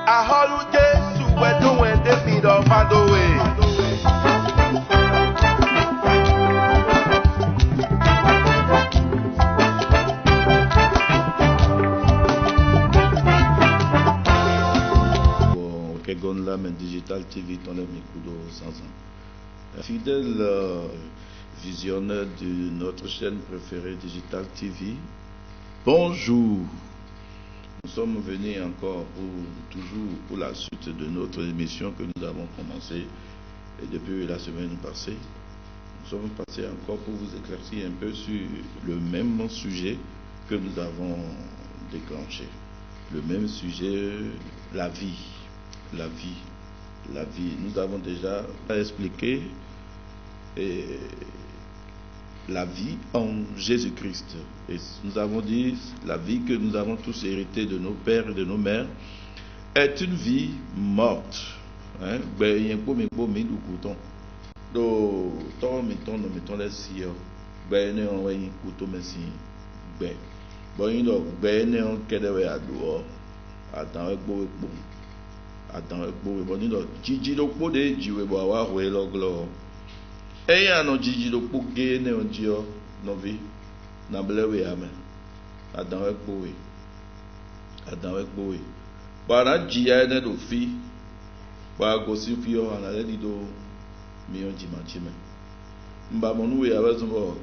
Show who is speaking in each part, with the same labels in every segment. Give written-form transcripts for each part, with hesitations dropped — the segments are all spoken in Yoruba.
Speaker 1: Aholu Jesu wedo when David of Madowe.
Speaker 2: Kegonlam Digital TV dans le Mikudo Sansan. Fidèle visionneur de notre chaîne préférée Digital TV, bonjour. Nous sommes venus encore toujours pour la suite de notre émission que nous avons commencée et depuis la semaine passée. Nous sommes passés encore pour vous éclaircir un peu sur le même sujet que nous avons déclenché. Le même sujet, la vie. La vie. Nous avons déjà expliqué la vie en Jésus-Christ. Et nous avons dit la vie que nous avons tous héritée de nos pères et de nos mères est une vie morte. Attends, Gigi do po de jiwe bo awa hwe loglo. Eya no Gigi do po ge ne onjio no vi na blewe ame. Attends we. Ba na jiya ne do fi. Ba go si fi o ana le di do mi on jima chime. Mba monu we aba zumbo.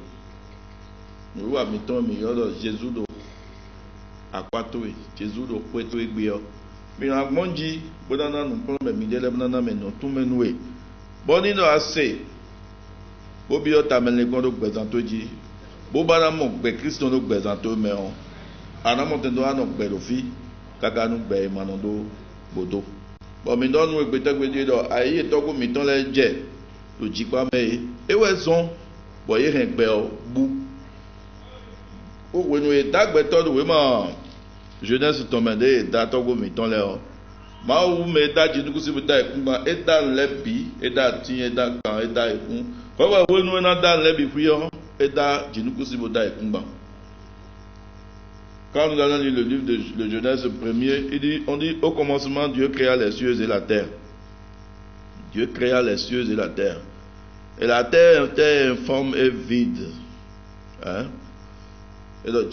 Speaker 2: Ni wa mi ton mi yo do Jesus do akwato we. Jesus do kweto egbe yo. Mais en Monji, Bonana nous prenons mes midèles, Bonana mais non tout menoué. Bonino assez. Bobio tamel les gondos présento dit. Bobana mon be Christ nous présento mais on. Ana montendo ano belofi, kaka nous be manondo bodo. Bon mais non nous peut-être que dire aïe to ko mi ton les je. To ji kwa me e we son. Boye ren pe o bu. O we no e dagbe to do we ma. Jeunesse tomende dato go miton leo ma ou me da jinuku si buta ekunba eda lebi eda tin eda kan eda ekun ko wa wo nu na da lebi fuyo eda jinuku si buta ekunba. Quand nous allons lire le livre de Genèse premier, on dit au commencement Dieu créa les cieux et la terre. Dieu créa les cieux et la terre. Et la terre était informe et vide. Hein? Et donc,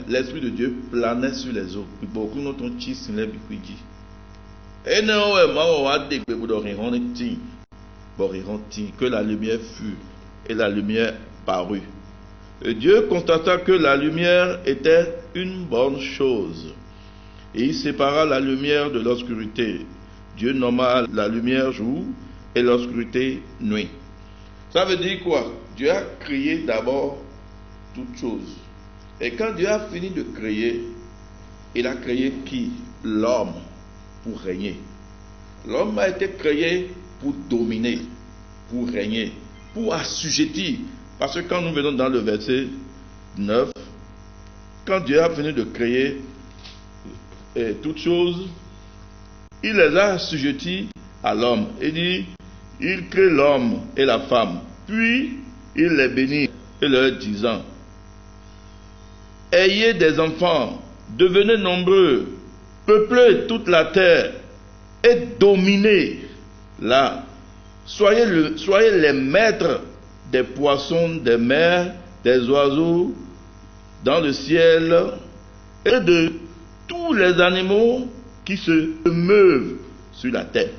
Speaker 2: l'Esprit de Dieu planait sur les eaux. Que la lumière fut et la lumière parut. Et Dieu constata que la lumière était une bonne chose. Et il sépara la lumière de l'obscurité. Dieu nomma la lumière jour et l'obscurité nuit. Ça veut dire quoi? Dieu a créé d'abord toutes choses. Et quand Dieu a fini de créer, il a créé qui? L'homme pour régner. L'homme a été créé pour dominer, pour régner, pour assujettir. Parce que quand nous venons dans le verset 9, quand Dieu a fini de créer toutes choses, il les a assujettis à l'homme. Il dit, il crée l'homme et la femme. Puis, il les bénit et leur disant, ayez des enfants, devenez nombreux, peuplez toute la terre et dominez-la. Soyez les maîtres des poissons des mers, des oiseaux dans le ciel et de tous les animaux qui se meuvent sur la terre.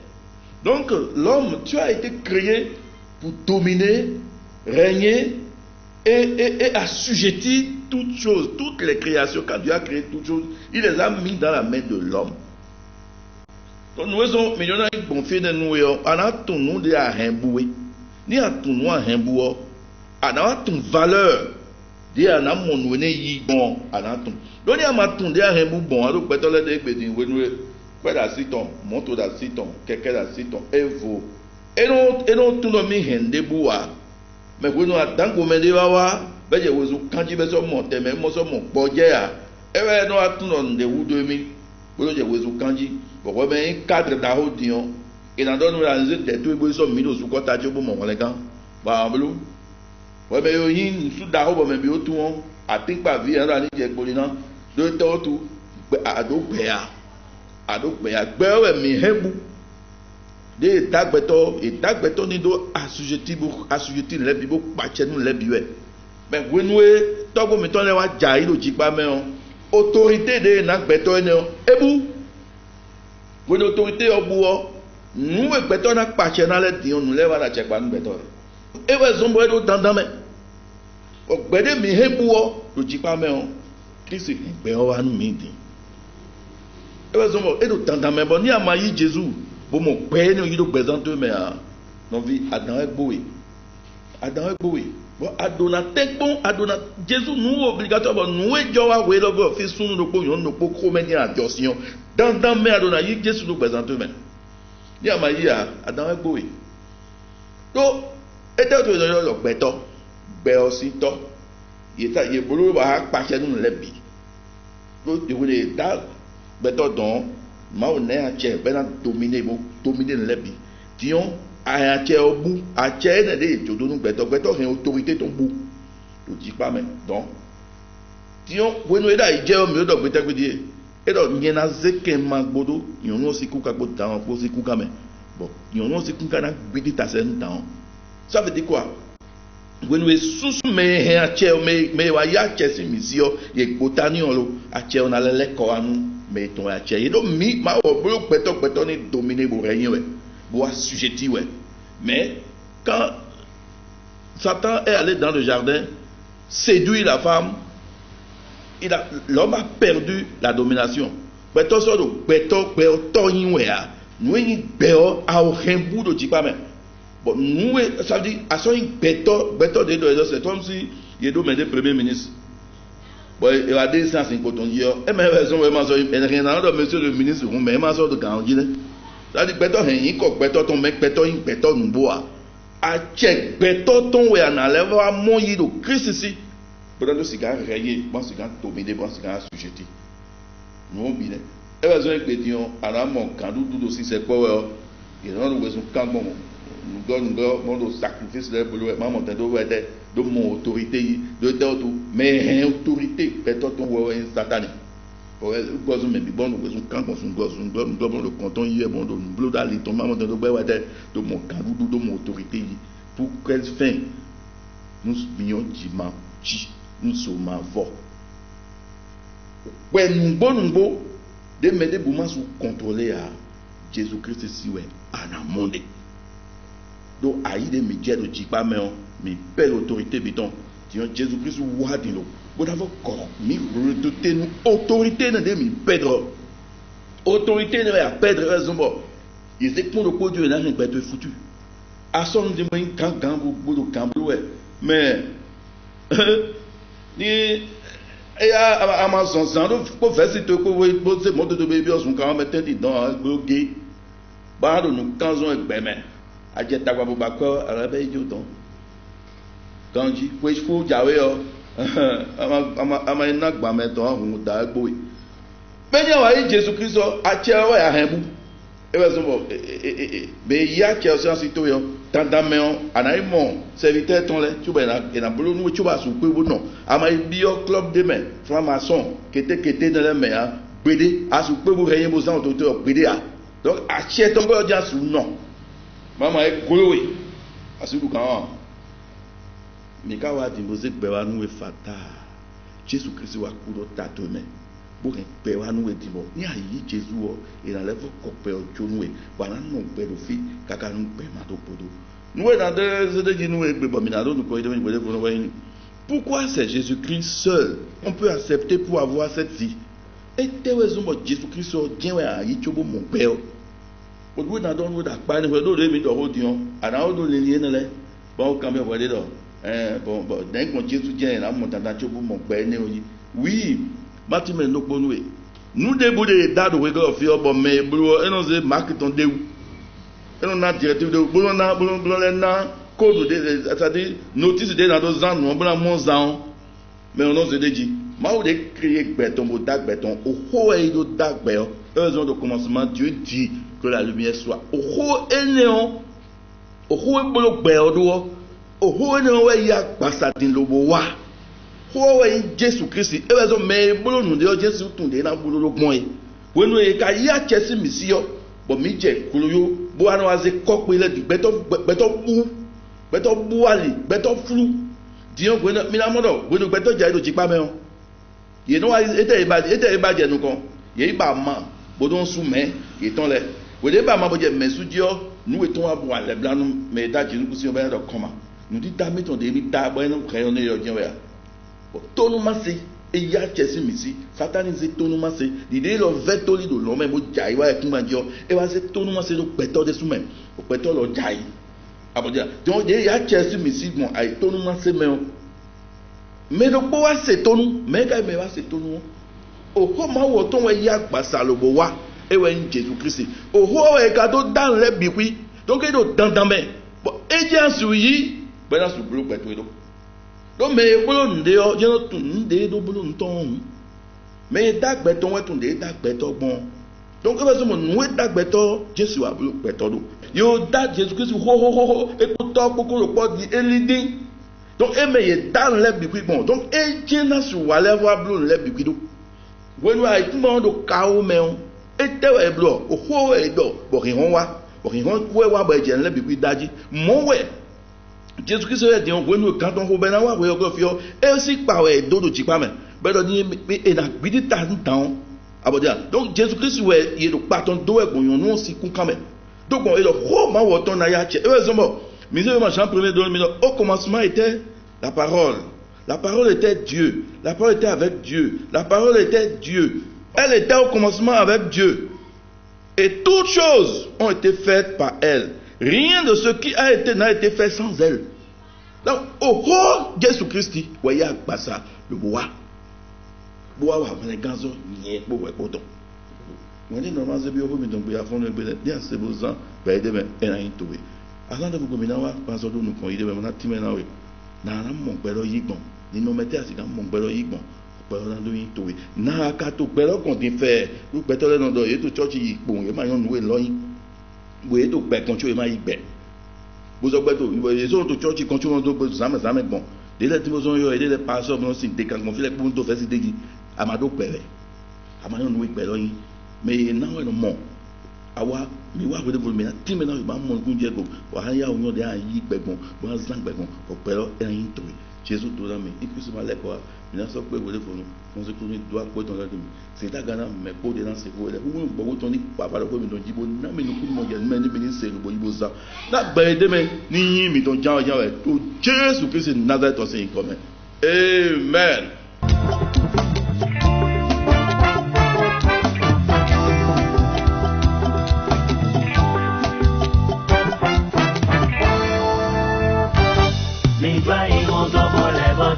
Speaker 2: Donc l'homme, tu as été créé pour dominer, régner et assujettir toutes choses, toutes les créations. Quand Dieu a créé toutes choses, il les a mis dans la main de l'homme. Donc nous sommes millionnaires qui confient de nous et on a tout nous de à rembouer. Ni à tout nous à rembouer. On a toute valeur. Di à n'a mon noué y bon à tout. Donc il y a ma tout de à rembouer bon. Alors peut-être les deux bédins quoi d'assiton, monto d'assiton, quelqu'un d'assiton, evo. Et non tout le monde hende boua. Mais vous nous attendez comme des wawa. Ben je vous quand je vais sur mon thème, moi sur mon projet. Et ben nous attendons de vous 2000. Vous je vous quand je Pourquoi bien cadre d'arro dion et dans nous la des tout besoin mino sous quoi t'as dit pour mon les gars bah bleu Ouais, mais yo yin sous d'aro bon mais bio tout on a think pas vie dans ni je gbolina do to tout ado gbea gbe mi hebu de dagbeto ni do assujetti le bibo pache nu le biwe mais wenwe togo mi ton le wa ja ilo jipa me on autorité de na gbeto ene on ebu woni autorité obu o nu we gbeto na pache na le di on nu le wa na chepa nu gbeto e we zombo do dandan me o gbede mi hebu o lo jipa me on Christ gbe o wa nu mi din e we zombo e do dandan me bon ni amayi Jesus bon mon père nous il présente mais non vie Adam est beau bon adona tek bon adona Jésus nous obligatoire bon nous et jowa we logo fi sunu no ko yon no ko komeni adjosion dans mais adona yi Jésus nous présente mais ni amayi Adam est beau donc et d'autres le gbeto gbe aussi to yeta ye bolo ba pa che nu lebi donc de voulez da gbeto don ma on est à tiers ben dominer le lebi dion à tiers au bout à tiers de tout nous beto une autorité ton bout tu dis pas mais donc dion when we da ije o mi do gbeta gbedi e do nyena zeke magbodo yon no si kuka gbo down po si kuka me bon yon no si kuka na gbedi ta sen down ça veut dire quoi when we susu me à tiers me wa ya tiers si misio ye gbotani on lo a tiers on a le ko anu mais ton attirer donc mi ma oblo peto ni dominer pour régner ouais pour assujetti ouais mais quand Satan est allé dans le jardin séduit la femme l'homme a perdu la domination peto so do peto yin ouais nous ni beo a aucun bout de tipa mais bon nous ça veut dire à son peto de c'est comme si il est le premier ministre. Il a des sens important hier. Et mais raison vraiment ça. Et rien dans monsieur le ministre, on met ma sorte de garantie. Ça dit beto hen ko beto ton mec beto in beto nboa. A check beto ton we na level a moyi do Christ ici. Pendant le cigare rayé, bon cigare dominé, bon cigare assujetti. Non bien. Et raison que dion ala mon kandu tout aussi c'est quoi il non nous besoin quand bon nous sacrifice là pour le maman t'endo de mon autorité de tout mais autorité peut-être ton ouais satané pour gozo mais bon nous besoin quand on gozo le canton hier bon nous blood aller ton maman t'endo ouais de mon candu de mon autorité pour quelle fin nous bions dimanche nous sommes avant ouais nous bon de mettre des mouvements sous contrôler à Jésus-Christ ici ouais en monde donc aïe des médias de Djipa mais belle autorité béton Jésus-Christ ouah dino bon d'abord corps mi redoté nous autorité n'a de mi perdre autorité n'a à perdre raison bon ils étaient pour le produit là n'est pas de foutu à son de moi quand boulot ouais mais ni et à Amazon ça pour faire c'est que vous c'est mode de bébé on quand mettre dedans gay bah nous quand on est ben a jẹ tagba bo bakọ arabe ijodan kanji we fu jawe o ama ina gba meto ahun da gbo e benya wa Jesus Christ a che wa ya hembu e we so bo be ya che so si to yo tandame on anai mon serviteur ton le tu ba na bolo nu tu ba su pe bo no ama bio club de men franc-maçon kete dans les mains gbede a su pe bo reyin bo san to gbede a donc a che ton bo ja su non mama e golowe asidu kan mi ka wa di mose gbe wa nu e fata Jésus Christ wa ku do tato me bo ke gbe wa nu e di mo ni ayi Jésus o ina le fo ko pe ojo nu e wa na no gbe do fi kaka nu gbe ma do podo nu e na de nu e gbe bo mi na do nu ko ide mi gbe fo no wa ni pourquoi c'est Jésus Christ seul on peut accepter pour avoir cette vie et te we zumbo Jésus Christ o dien we ayi chobo mon père o du na don wo da pa ni we do le mi do ho dion ana o do le ni le bon kan be wo de do bon den kon Jésus dien na mo tata chobo mo gbe ni oyi oui mati me no ponu e nous débouder dado we go fi obo me bro e no se mark ton de e no na directive de bro le na code de c'est-à-dire notice de na do zan no bro mo zan mais on no se deji ma ou de créer beton mo dag beton o ho e do dag be raison de commencement Dieu dit que la lumière soit o ho e néon o ho e bolo gbe odo oho ne we ya pasadin lobo wa ho we Jesu Christ e we so me bulu nu de Jesu tun de na bulu lo gbon e we nu e ka ya chesi mi si yo bo mi je kulu yo bo anu wa se ko pe le di beto bu ali beto flu diyan we mi na modo we nu beto ja do ji pa me o ye no wa ete e ba je nu kon ye ba ma bo don su me ye ton le we de ba ma bo je me su dio nu e ton wa bo ale blanu me da ji nu ku si o be do koma nous dit d'amis ton débit d'abord nous créons les gens tout nous massé et il y a chesi misi satanisé tout nous massé l'idée le veto li do l'homme mo jai wa tout mandio et va c'est tout nous massé le pétard de sous même au pétard le jai abodia donc il y a chesi misi bon ai tout nous massé mais le boa c'est tout nous mais quand me va c'est tout nous o ko ma wo ton we ya gbasa lo bo wa e we Jésus Christ o ho e ka do dan le biwi donc e do dan mais bon e je ansuyi bena su bulu peto do do me bulu nde o je no tun nde do bulu nton me dagbeto we tun de dagbeto gbon donc e be so mo nu dagbeto Jesu wa bulu peto do yo da Jésus Christ ho e ko to kokoro po di elidin donc e me ye dan le bi gbon donc e je na su wa le wa bulu le bi do we nu ai tun mo do kawo me o e te we bulu o ho e do bo ri hon we wa bo je le bi daji mo we Jésus Christ a dit quand on va voir we go fio e si pa we do do ji pa me be do ni e na gbidi tan abodia donc Jésus Christ we ye do paton do e gon yon si kun kan me donc on e do ho ma wo ton na ya che e so mo mi se ma Jean 1er do mi au commencement était la parole était Dieu, la parole était avec Dieu, la parole était Dieu, elle était au commencement avec Dieu et toutes choses ont été faites par elle. Rien de ce qui a été n'a été fait sans elle. Donc, oh, Jésus Christ, voyez, ça, le bois. Bois, les gazons, n'y est pas, autant. On dit normalement, c'est bien, mais donc, il y a fond de bien, c'est besoin, ben, demain, elle a une touée. Avant de vous communiquer, pas de nous conduire, mais on a timé là, oui. N'a mon père, il bon. Ni nous mettez à ce mon père, il bon. Père, on a une touée. N'a qu'à tout père, qu'on dit faire. Nous, père, on a une touée, tout il bon, il m'a noué l'oeil. Vous voyez, donc, quand tu es mal, vous avez les autres church continuent de jamais bon. Dès la division, il y a des pasteurs qui ont été conflits pour nous faire des amado père. Amado nous père. Mais non, non. Awa, mais wa vous devez me tirer dans le bas mon coup Diego. Wa ya union de ayi begon, wa zang begon. Au père est un toi. Jésus tout là mais il peut se mal quoi. Nous sommes pour vous devons nous se connaît doit pour ton demi. C'est à Ghana mais pour des dans ces vous ou bon ton dit papa le premier don jibo na me nous coup mondial mais ni béni c'est le boyibo ça. Na ba de me ni mi ton jan jan tout Jésus Christ Nazareth au Saint commun. Amen.
Speaker 3: Ibrahim was over level,